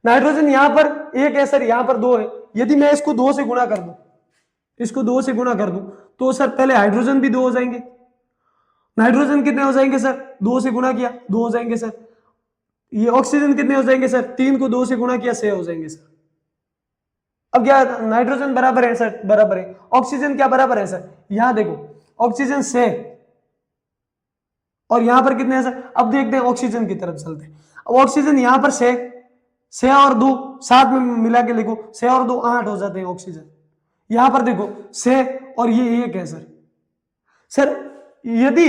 नाइट्रोजन यहां पर 1 है सर, यहां पर 2 है। यदि मैं इसको 2 से गुणा कर दूं, इसको 2 से गुणा कर दूं, तो सर पहले हाइड्रोजन भी 2 हो जाएंगे। नाइट्रोजन कितने हो जाएंगे सर? 2 से गुणा किया 2 हो जाएंगे सर। ये ऑक्सीजन कितने हो जाएंगे सर? 3 को 2 से गुणा किया 6 हो जाएंगे सर। अब क्या नाइट्रोजन बराबर है सर? बराबर है। ऑक्सीजन क्या बराबर है सर? यहां देखो, ऑक्सीजन 6 और यहां पर कितने हैं सर? अब देखते हैं ऑक्सीजन की तरफ चलते हैं। अब ऑक्सीजन यहां पर 6 और 2 साथ में मिला के लिखो, 6 और 2 8 हो जाते हैं ऑक्सीजन। यहां पर देखो 6 और ये 1 है सर। सर यदि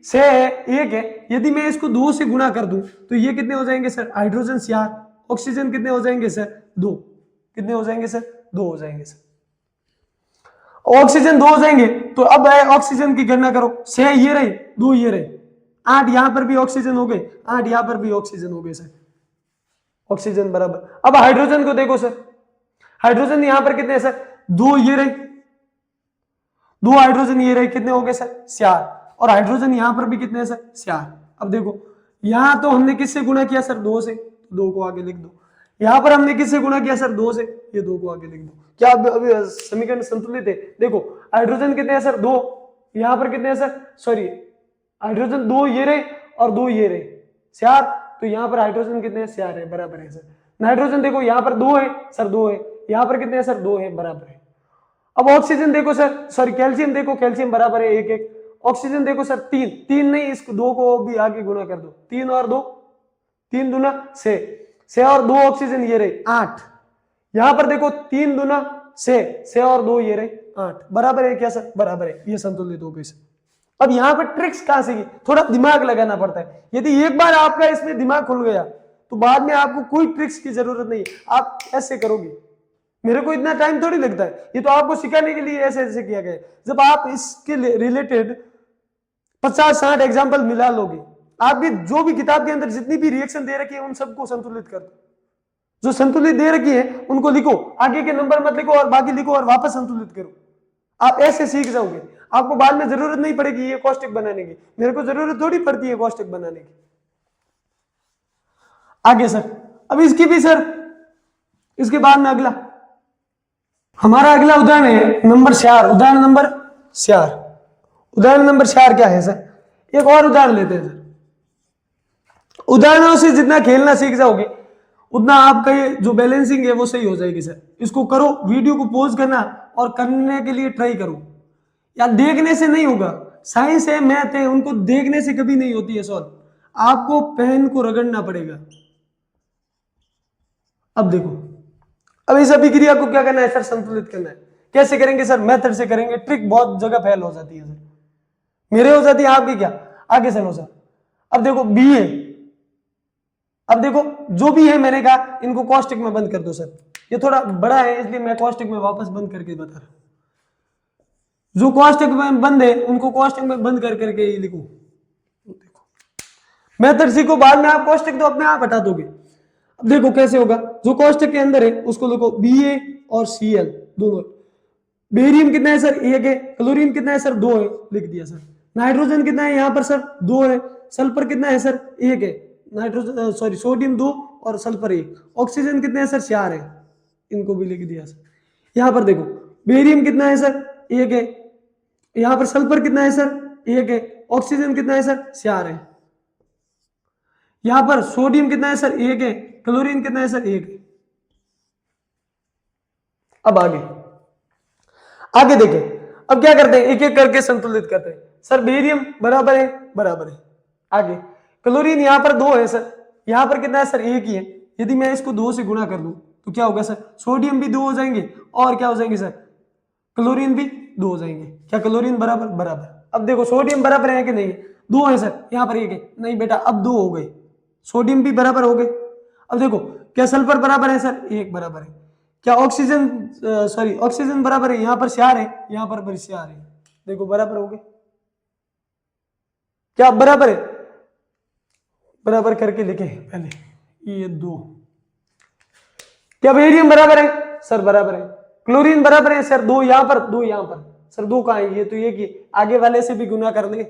6 है 1 है, यदि मैं इसको 2 से गुणा कर दूं तो ये कितने हो जाएंगे सर? हाइड्रोजन 4, ऑक्सीजन कितने हो जाएंगे सर? 2। कितने हो जाएंगे सर? 2 हो जाएंगे सर। ऑक्सीजन 2 हो जाएंगे, तो अब ऑक्सीजन की गणना करो। 6 ये रहे, 2 ये रहे, 8 यहां पर भी ऑक्सीजन हो गए, 8 यहां पर भी ऑक्सीजन हो गए सर। ऑक्सीजन बराबर। अब हाइड्रोजन को देखो सर, हाइड्रोजन यहां पर कितने हैं सर? 2 ये रहे, 2 हाइड्रोजन ये रहे, कितने हो गए सर? 4। और हाइड्रोजन यहां पर भी कितने हैं सर? 4। अब देखो यहां तो हमने किससे गुणा किया सर? 2 से, 2 को आगे लिख दो। यहां पर हमने किससे गुणा किया सर? 2 से, ये 2 को आगे लिख दो। क्या अभी समीकरण संतुलित है? देखो हाइड्रोजन कितने हैं सर? 2। यहां पर कितने हैं सर? सॉरी, हाइड्रोजन 2 ये रहे और 2 ये रहे, 4। तो यहां पर हाइड्रोजन कितने हैं? 4 है, बराबर है सर। नाइट्रोजन देखो यहां पर 2 है सर, 2 है। यहां पर कितने हैं सर? 2 है, बराबर है। अब ऑक्सीजन देखो सर, सॉरी कैल्शियम देखो, कैल्शियम बराबर है 1 1। ऑक्सीजन देखो सर 3 नहीं, इसको 2 को भी आगे गुणा कर दो, 3 और 2, 3 दूना 6, 6 और 2 ऑक्सीजन ये रहे 8। यहां पर देखो 3 दूना 6 और 2 ये रहे 8, बराबर है क्या सर? बराबर है, ये संतुलित हो गई सर। अब यहां पर ट्रिक्स कहां से की? थोड़ा दिमाग लगाना पड़ता है। यदि एक बार आपका इसमें दिमाग खुल गया तो बाद में आपको कोई ट्रिक्स की जरूरत नहीं, आप ऐसे करोगे। मेरे को इतना टाइम थोड़ी लगता है, ये तो आपको सिखाने के लिए ऐसे ऐसे किया गया है। जब आप इसके रिलेटेड 50-60 एग्जाम्पल मिला लोगे, आपकी जो भी किताब के अंदर जितनी भी रिएक्शन दे रखी है उन सबको संतुलित कर दो। जो संतुलित दे रखी है उनको लिखो, आगे के नंबर मत लिखो और बाकी लिखो और वापस संतुलित करो। आप ऐसे सीख जाओगे, आपको बाद में जरूरत नहीं पड़ेगी ये कॉस्टिक बनाने की। मेरे को जरूरत थोड़ी पड़ती है कॉस्टिक बनाने की। आगे सर, अब इसकी भी सर, इसके बाद में अगला हमारा अगला उदाहरण है नंबर 4। उदाहरण नंबर 4, उदाहरण नंबर 4 क्या है सर? एक और उदाहरण लेते हैं सर। उदाहरणों से जितना खेलना सीख जाओगे उतना आपका ये जो बैलेंसिंग है वो सही हो जाएगी सर। इसको करो, वीडियो को पॉज करना और करने के लिए ट्राई करो। या देखने से नहीं होगा, साइंस है मैथ है उनको देखने से कभी नहीं होती है सॉल्व, आपको पेन को रगड़ना पड़ेगा। अब देखो, अब इस अभिक्रिया को क्या करना है सर? संतुलित करना है। कैसे करेंगे सर? मेथड से करेंगे। ट्रिक बहुत जगह फेल हो जाती है सर, मेरे हो जाती है, आपकी क्या? आगे चलो सर। अब देखो बी है, अब देखो जो भी है मैंने कहा इनको कॉस्टिक में बंद कर दो सर। ये थोड़ा बड़ा है इसलिए मैं कॉस्टिक में वापस बंद करके बता रहा हूं। जो कॉस्टिक में बंद है उनको कॉस्टिक में बंद कर करके ही लिखो। देखो मेथड सीखो, बाद में आप कॉस्टिक तो अपने आप हटा दोगे। अब देखो कैसे होगा, जो कॉस्टिक के अंदर है उसको लिखो Ba और Cl दोनों। बेरियम कितना है सर, 1 है। क्लोरीन कितना है सर, 2 है, लिख दिया सर। नाइट्रोजन कितना है यहाँ पर सर, 2 है। सल्फर कितना है सर, 1 है। नाइट्रोजन सॉरी सोडियम 2 और सल्फर 1। ऑक्सीजन कितना है सर, 4 है, इनको भी लिख दिया सर। यहाँ पर देखो बेरियम कितना है सर, 1 है। यहाँ पर सल्फर कितना है सर, 1 है। ऑक्सीजन कितना है सर, 4 है। यहाँ पर सोडियम कितना है सर, 1 है। क्लोरीन कितना है सर, 1 है। अब आगे देखें, अब क्या करते हैं, एक एक करके संतुलित करते हैं। सर बेरियम बराबर है, बराबर है। आगे क्लोरीन यहाँ पर 2 है सर, यहाँ पर कितना है सर, 1 ही है। यदि मैं इसको 2 से गुणा कर दूं तो क्या होगा सर, सोडियम भी 2 हो जाएंगे और क्या हो जाएंगे सर, क्लोरीन भी 2 हो जाएंगे। क्या क्लोरीन बराबर, बराबर। अब देखो सोडियम बराबर है कि नहीं, 2 है सर, यहाँ पर 1 है, नहीं बेटा अब 2 हो गए, सोडियम भी बराबर हो गए। अब देखो क्या सल्फर बराबर है सर, 1 बराबर है। क्या ऑक्सीजन सॉरी ऑक्सीजन बराबर है, यहाँ पर 4 है, यहाँ पर 4 है, देखो बराबर हो गए। क्या बराबर है, बराबर करके लिखे पहले ये 2। क्या बेरियम बराबर है सर, बराबर है। क्लोरीन बराबर है सर, 2 यहाँ पर 2 यहाँ पर सर, 2 कहाँ है, ये तो ये कि आगे वाले से भी गुना कर लेंगे,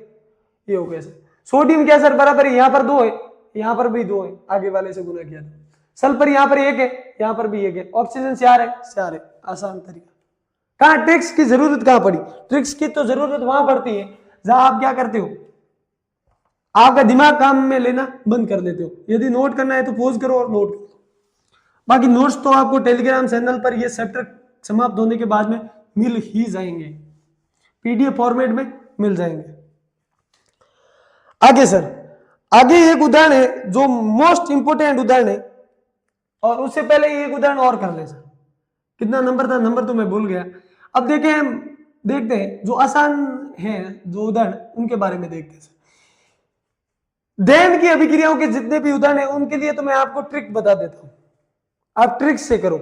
ये हो गया सर। सोडियम क्या सर, बराबर है, यहाँ पर 2 है, यहाँ पर भी 2 है, आगे वाले से गुना किया था। सल्फर यहाँ पर 1 है, यहाँ पर भी 1 है। ऑक्सीजन 4 है, 4 है। आसान तरीका। कहाँ ट्रिक्स की जरूरत कहाँ पड़ी, ट्रिक्स की तो जरूरत वहां पड़ती है जहां आप क्या करते हो, आपका दिमाग काम में लेना बंद कर देते हो। यदि नोट करना है तो पॉज करो और नोट करो। बाकी नोट्स तो आपको टेलीग्राम चैनल पर ये चैप्टर समाप्त होने के बाद में मिल ही जाएंगे, पीडीएफ फॉर्मेट में मिल जाएंगे। आगे सर, आगे एक उदाहरण है जो मोस्ट इंपोर्टेंट उदाहरण है, और उससे पहले एक उदाहरण और कर ले सर। कितना नंबर था, नंबर तो मैं भूल गया। अब देखें, देखते हैं जो आसान है जो उदाहरण उनके बारे में देखते हैं सर। दहन की अभिक्रियाओं के जितने भी उदाहरण है उनके लिए तो मैं आपको ट्रिक बता देता हूं, आप ट्रिक्स से करो।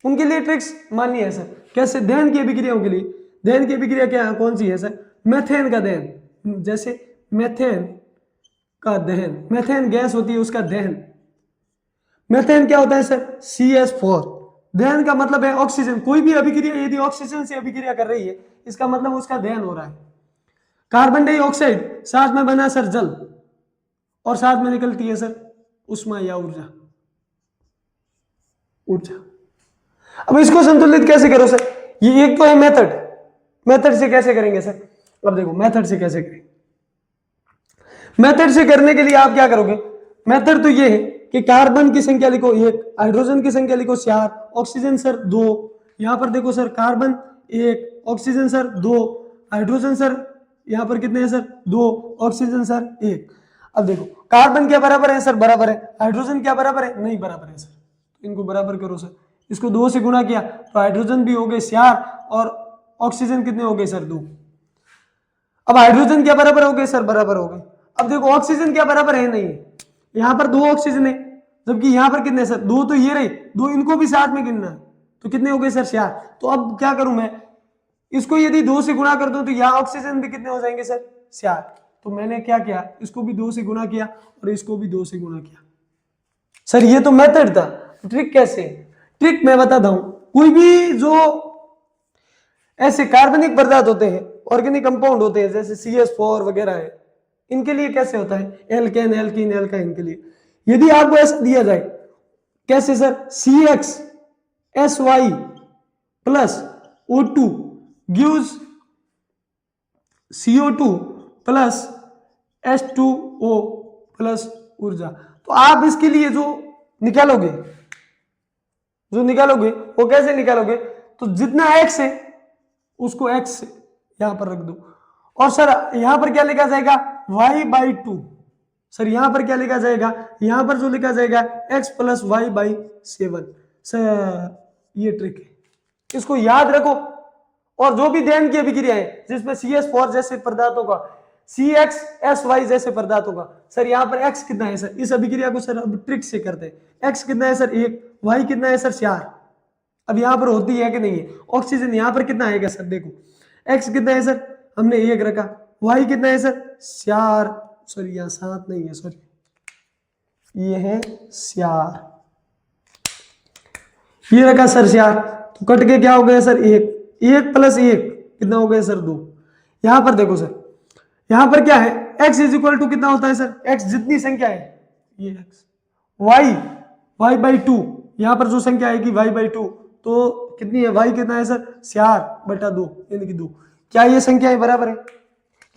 उनके लिए ट्रिक्स मानिए है सर। कैसे, दहन की अभिक्रियाओं के लिए, दहन की अभिक्रिया क्या कौन सी है सर, मेथेन का दहन। जैसे मेथेन का दहन, मेथेन गैस होती है उसका दहन। मेथेन क्या होता है सर, CH4। दहन का मतलब है ऑक्सीजन, कोई भी अभिक्रिया यदि ऑक्सीजन से अभिक्रिया कर रही है इसका मतलब उसका दहन हो रहा है। कार्बन डाइऑक्साइड साथ में बना सर जल, और साथ में निकलती है सर उष्मा या ऊर्जा। अब इसको संतुलित कैसे करो सर, ये एक तो है मेथड, मेथड से कैसे करेंगे सर। अब देखो मेथड से कैसे करेंगे, मेथड से करने के लिए आप क्या करोगे, मेथड तो ये है कि कार्बन की संख्या लिखो 1, हाइड्रोजन की संख्या लिखो 4, ऑक्सीजन सर 2। यहां पर देखो sir carbon 1, oxygen sir 2, hydrogen sir यहां पर कितने हैं सर 2, ऑक्सीजन सर 1। अब देखो कार्बन क्या बराबर है सर, बराबर है। हाइड्रोजन क्या बराबर है, नहीं बराबर है सर, इनको बराबर करो सर। इसको 2 से गुणा किया तो हाइड्रोजन भी हो गए 4 और ऑक्सीजन कितने हो गए सर 2। अब हाइड्रोजन क्या बराबर हो गए सर, बराबर हो गए। अब देखो ऑक्सीजन क्या बराबर है, नहीं है, यहाँ पर 2 ऑक्सीजन है, जबकि यहाँ पर कितने सर 2, तो ये रहे 2, इनको भी साथ में गिनना है, तो कितने हो गए सर 4। तो अब क्या करूं मैं, इसको यदि 2 से गुणा कर दूं तो यहाँ ऑक्सीजन भी कितने हो जाएंगे सर 4। तो मैंने क्या किया, इसको भी 2 से गुणा किया और इसको भी 2 से गुणा किया। सर ये तो मेथड था, ट्रिक कैसे, ट्रिक मैं बताता हूं। कोई भी जो ऐसे कार्बनिक पदार्थ होते हैं, ऑर्गेनिक कंपाउंड होते हैं, जैसे CH4 वगैरह है, इनके लिए कैसे होता है, एल्केन, एल्कीन, एल्काइन के लिए यदि आपको ऐसा दिया जाए, कैसे sir, CHSY plus O2 gives CO2 plus H2O plus ऊर्जा। तो आप इसके लिए जो निकालोगे वो कैसे निकालोगे, तो जितना X है उसको X यहां पर रख दो, और सर यहां पर क्या लिखा जाएगा Y/2। सर यहां पर क्या लिखा जाएगा, यहां पर जो लिखा जाएगा X प्लस Y/7। सर ये ट्रिक है, इसको याद रखो। और जो भी दहन की अभिक्रिया है जिसमें CH4 जैसे पदार्थों का, CXSY जैसे पदार्थों का, सर यहाँ पर X कितना है सर, इस अभिक्रिया को सर अब ट्रिक से करते हैं। X कितना है सर 1, Y कितना है सर 4, अब यहाँ पर होती है कि नहीं है? ऑक्सीजन यहाँ पर कितना आएगा सर? देखो एक्स कितना है सर, हमने एक रखा, वाई कितना है सर 4, सॉरी यहाँ 7 नहीं है, सॉरी ये है 4, ये रखा सर 4, तो कट के क्या हो गया सर 1, 1 प्लस 1 कितना हो गया सर 2। यहां पर देखो सर, यहां पर क्या है, x इज इक्वल टू कितना होता है सर, x जितनी संख्या है ये x, y बाई 2, यहां पर जो संख्या आएगी y बाई 2, तो कितनी है, y कितना है सर 4/2 यानी कि 2। क्या ये संख्याएं बराबर है?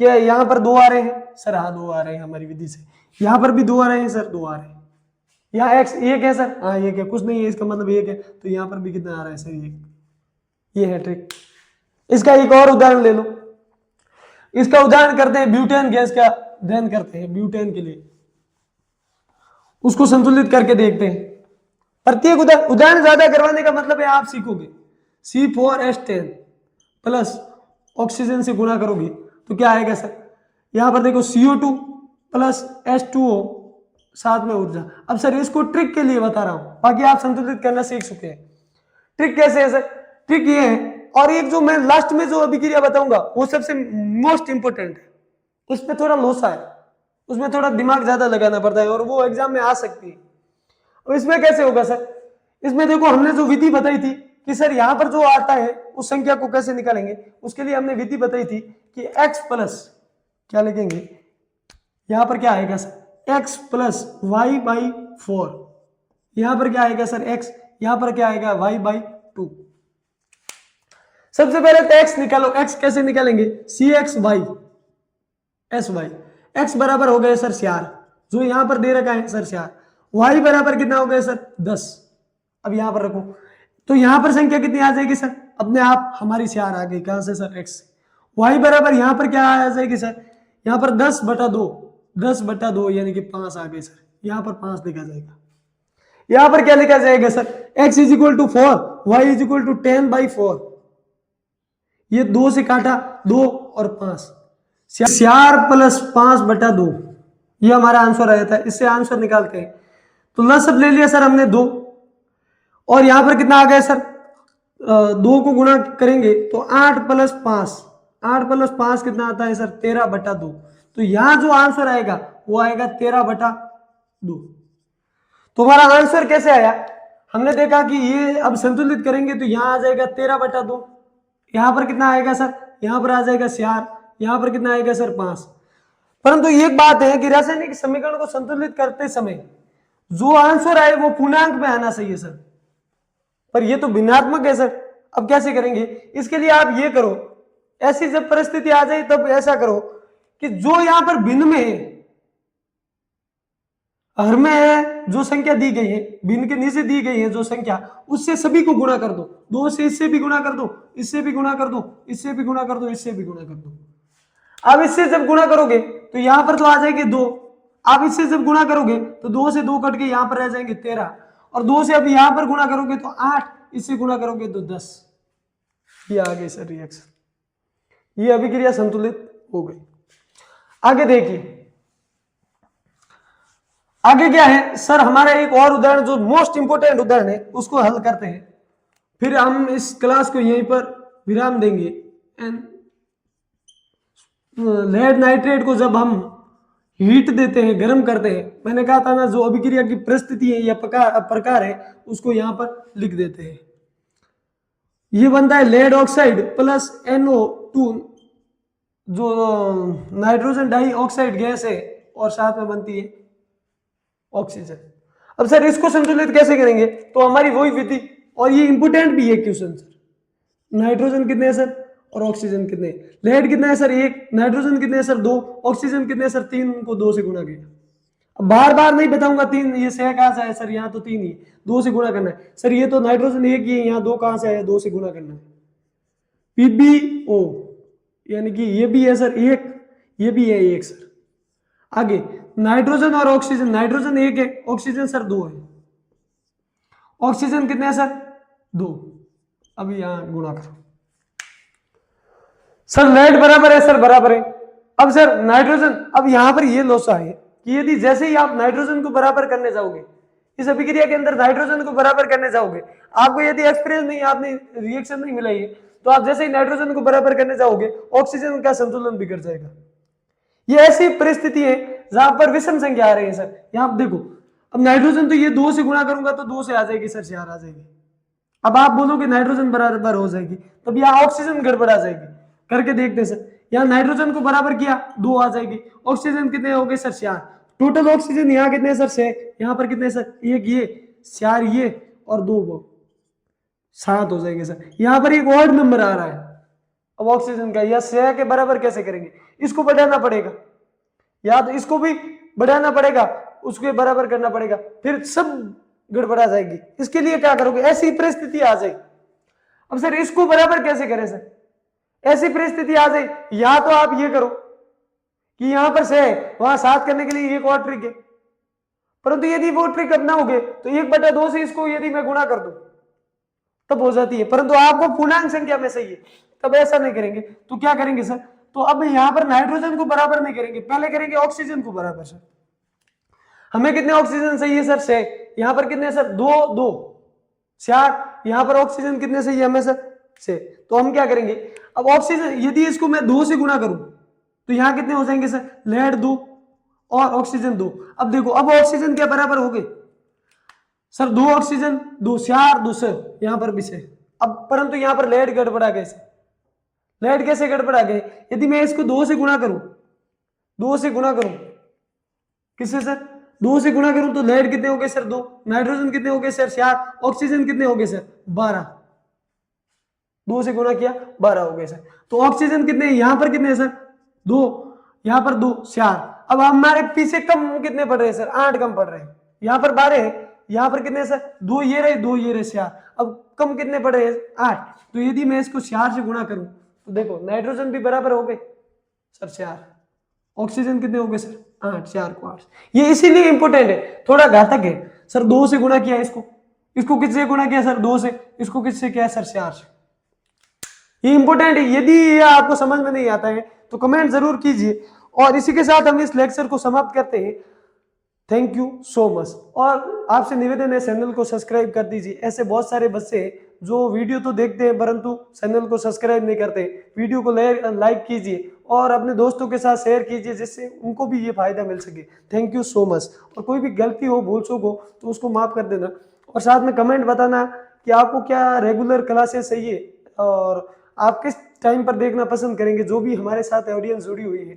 क्या यहाँ पर 2 आ रहे हैं सर? हाँ 2 आ रहे हैं हमारी विधि से। यहाँ पर भी 2 आ रहे हैं सर, 2 आ रहे हैं। यहाँ x 1 है सर, हाँ 1 है, कुछ नहीं है इसका मतलब 1 है, तो यहाँ पर भी कितना आ रहा है सर 1। ये है ट्रिक। इसका एक और उदाहरण ले लो। इसका उदाहरण करते हैं ब्यूटेन गैस का अध्ययन करते हैं, ब्यूटेन के लिए उसको संतुलित करके देखते हैं। प्रत्येक उदाहरण ज्यादा करवाने का मतलब है आप सीखोगे। C4H10 प्लस ऑक्सीजन से गुणा करोगे तो क्या आएगा सर? यहां पर देखो CO2 प्लस H2O, साथ में ऊर्जा। अब सर इसको ट्रिक के लिए बता रहा हूं, बाकी आप संतुलित करना सीख चुके हैं। ट्रिक कैसे है सर? ट्रिक ये है, और एक जो मैं लास्ट में जो अभिक्रिया बताऊंगा वो सबसे मोस्ट इंपोर्टेंट है, उसमें थोड़ा लोसा है, उसमें थोड़ा दिमाग ज्यादा लगाना पड़ता है और वो एग्जाम में आ सकती है। अब इसमें कैसे होगा सर? इसमें देखो हमने जो विधि बताई थी कि सर यहाँ पर जो आता है उस संख्या को कैसे निकालेंगे, उसके लिए हमने विधि बताई थी कि x प्लस क्या लिखेंगे, यहाँ पर क्या आएगा sir x plus Y by 4, यहाँ पर क्या आएगा सर x, यहाँ पर क्या आएगा y बाई 2। सबसे पहले तो x निकालो। x कैसे निकालेंगे? CXY SY, x बराबर हो गए सर 4, जो यहां पर दे रखा है सर 4, y बराबर कितना हो गया सर 10। अब यहां पर रखो तो यहां पर संख्या कितनी आ जाएगी सर? अपने आप हमारी 4 आ गई, कहां से सर? x। y बराबर यहां पर क्या आ जाएगी सर? यहां पर 10/2, 10/2 यानी कि 5 आ गए सर, यहां पर 5 लिखा जाएगा। यहां पर क्या लिखा जाएगा sir? x is equal to 4, y is equal to 10/4, ये 2 से काटा 2 और 5, 4 प्लस 5/2, ये हमारा आंसर आया था। इससे आंसर निकालते हैं तो लसब ले लिया सर हमने 2, और यहां पर कितना आ गया सर? 2 को गुणा करेंगे तो 8 प्लस 5, 8 प्लस 5 कितना आता है सर? 13/2। तो यहां जो आंसर आएगा वो आएगा 13/2। तो हमारा आंसर कैसे आया? हमने देखा कि ये अब संतुलित करेंगे तो यहां आ जाएगा 13/2, यहां पर कितना आएगा सर? यहां पर आ जाएगा 4, यहां पर कितना आएगा सर? 5। परंतु एक बात है कि रासायनिक समीकरण को संतुलित करते समय जो आंसर आए वो पूर्णांक में आना चाहिए सर, पर ये तो भिन्नात्मक है सर। अब कैसे करेंगे? इसके लिए आप ये करो, ऐसी जब परिस्थिति आ जाए तब ऐसा करो कि जो यहां पर भिन्न में है, हर में है जो संख्या दी गई है, भिन्न के नीचे दी गई है जो संख्या, उससे सभी को गुणा कर दो। 2 से इससे भी गुणा कर दो, इससे भी गुणा कर दो, इससे भी गुणा कर दो, इससे भी गुणा कर दो। अब इससे जब गुणा करोगे तो यहां पर तो आ जाएंगे 2, आप इससे जब गुणा करोगे तो 2 से 2 कट के यहां पर रह जाएंगे 13, और 2 से अब यहां पर गुणा करोगे तो 8, इससे गुणा करोगे तो 10। ये आ गई सर रिएक्शन, ये अभिक्रिया संतुलित हो गई। आगे देखिए, आगे क्या है सर? हमारा एक और उदाहरण जो मोस्ट इंपोर्टेंट उदाहरण है उसको हल करते हैं, फिर हम इस क्लास को यहीं पर विराम देंगे। एंड लेड नाइट्रेट को जब हम हीट देते हैं, गर्म करते हैं, मैंने कहा था ना जो अभिक्रिया की परिस्थिति है या प्रकार है उसको यहां पर लिख देते हैं। ये बनता है लेड ऑक्साइड प्लस NO2, जो नाइट्रोजन डाइऑक्साइड गैस है, और साथ में बनती है ऑक्सीजन। अब सर इसको संतुलित कैसे करेंगे? तो हमारी वही विधि, और ये इंपोर्टेंट भी है क्वेश्चन सर। नाइट्रोजन कितने है सर और ऑक्सीजन कितने? लेड कितना है सर 1, नाइट्रोजन कितने है सर 2, ऑक्सीजन कितने है सर 3, उनको 2 से गुणा किया। अब बार बार नहीं बताऊंगा 3 ये से कहां से आया सर? यहाँ तो 3 ही, 2 से गुणा करना है सर। ये तो नाइट्रोजन 1 ही है, यहाँ 2 कहां से आया? 2 से गुणा करना है। PbO यानी कि ये भी है सर 1, ये भी है 1 सर। आगे नाइट्रोजन और ऑक्सीजन, नाइट्रोजन 1 है, ऑक्सीजन सर 2 है। ऑक्सीजन कितने है सर? 2। अभी यहां गुणा करो सर, लेड बराबर है सर, बराबर है। अब सर नाइट्रोजन, अब यहां पर ये लोसा है कि यदि जैसे ही आप नाइट्रोजन को बराबर करने जाओगे, इस अभिक्रिया के अंदर नाइट्रोजन को बराबर करने जाओगे, आपको यदि एक्सपीरियंस नहीं, आपने रिएक्शन नहीं मिलाई है, तो आप जैसे ही नाइट्रोजन को बराबर करने जाओगे ऑक्सीजन का संतुलन बिगड़ जाएगा। ये ऐसी परिस्थिति है जहां पर विषम संख्या आ रही है सर। यहां देखो, अब नाइट्रोजन तो ये 2 से गुणा करूंगा तो 2 से आ जाएगी सर, 4 आ जाएगी। अब आप बोलोगे नाइट्रोजन बराबर हो जाएगी, तब यहाँ ऑक्सीजन गड़बड़ा जाएगी। करके देखते हैं सर, यहाँ नाइट्रोजन को बराबर किया 2 आ जाएगी, ऑक्सीजन कितने हो गए सर 4, टोटल ऑक्सीजन यहाँ कितने सर 6, यहाँ पर कितने सर 1 ये 4 ये और 2 वो 7 हो जाएंगे सर। यहाँ पर एक ऑड नंबर आ रहा है अब ऑक्सीजन का, या 6 के बराबर कैसे करेंगे, इसको बढ़ाना पड़ेगा, या तो इसको भी बढ़ाना पड़ेगा, उसके बराबर करना पड़ेगा, फिर सब गड़बड़ा जाएगी। इसके लिए क्या करोगे, ऐसी परिस्थिति आ जाएगी। अब सर इसको बराबर कैसे करें सर, ऐसी परिस्थिति आ जाए, या तो आप ये करो कि यहां पर 6 वहां 7 करने के लिए एक और ट्रिक है, परंतु यदि वो ट्रिक अपनाओगे तो 1/2 से इसको यदि मैं गुणा कर दूं तब हो जाती है, परंतु आपको पूर्णांक संख्या में चाहिए, तब ऐसा नहीं करेंगे। तो क्या करेंगे सर, तो अब यहां पर नाइट्रोजन को बराबर नहीं करेंगे, पहले करेंगे ऑक्सीजन को बराबर। सर हमें कितने ऑक्सीजन चाहिए सर 6, यहां पर कितने सर 2 2 4, यहां पर ऑक्सीजन कितने चाहिए हमें सर 6, तो हम क्या करेंगे, अब ऑक्सीजन यदि इसको मैं 2 से गुणा करूं तो यहां कितने हो जाएंगे सर, लेड 2 और ऑक्सीजन 2। अब देखो, अब ऑक्सीजन क्या बराबर हो गए सर, 2 ऑक्सीजन 2 4 2 6, यहां पर भी 6। अब परंतु यहां पर लेड गड़बड़ा गए सर, लेड कैसे गड़बड़ा गए, यदि मैं इसको 2 से गुणा करूं, 2 से गुणा करूं किससे सर, 2 से गुणा करूं तो लेड कितने हो गए सर 2, नाइट्रोजन कितने हो गए सर 4, ऑक्सीजन कितने हो गए सर 12, 2 से गुणा किया 12 हो गए सर। तो ऑक्सीजन कितने, यहां पर कितने सर 2, यहां पर 2 4, अब हमारे पीछे कम कितने पड़ रहे हैं सर, 8 कम पड़ रहे हैं, यहां पर 12 है, यहां पर कितने सर 2 ये रहे 2 ये रहे 4, अब कम कितने पड़ रहे हैं 8। तो यदि मैं इसको 4 से गुणा करूं तो देखो नाइट्रोजन भी बराबर हो गए सर 4, ऑक्सीजन कितने हो गए सर 8, 4 को 8। ये इसीलिए इंपोर्टेंट है, थोड़ा घातक है सर। 2 से गुणा किया इसको, इसको किससे गुणा किया सर 2 से, इसको किससे किया सर 4 से। ये इंपोर्टेंट है, यदि ये आपको समझ में नहीं आता है तो कमेंट जरूर कीजिए। और इसी के साथ हम इस लेक्चर को समाप्त करते हैं। Thank you so much. और आपसे निवेदन है, चैनल को सब्सक्राइब कर दीजिए। ऐसे बहुत सारे बच्चे हैं जो वीडियो तो देखते हैं परंतु चैनल को सब्सक्राइब नहीं करते। वीडियो को लाइक कीजिए और अपने दोस्तों के साथ शेयर कीजिए जिससे उनको भी ये फायदा मिल सके। Thank you so much. और कोई भी गलती हो, भूल चूक हो तो उसको माफ कर देना, और साथ में कमेंट बताना कि आपको क्या रेगुलर क्लासेस चाहिए और आप किस टाइम पर देखना पसंद करेंगे। जो भी हमारे साथ ऑडियंस जुड़ी हुई है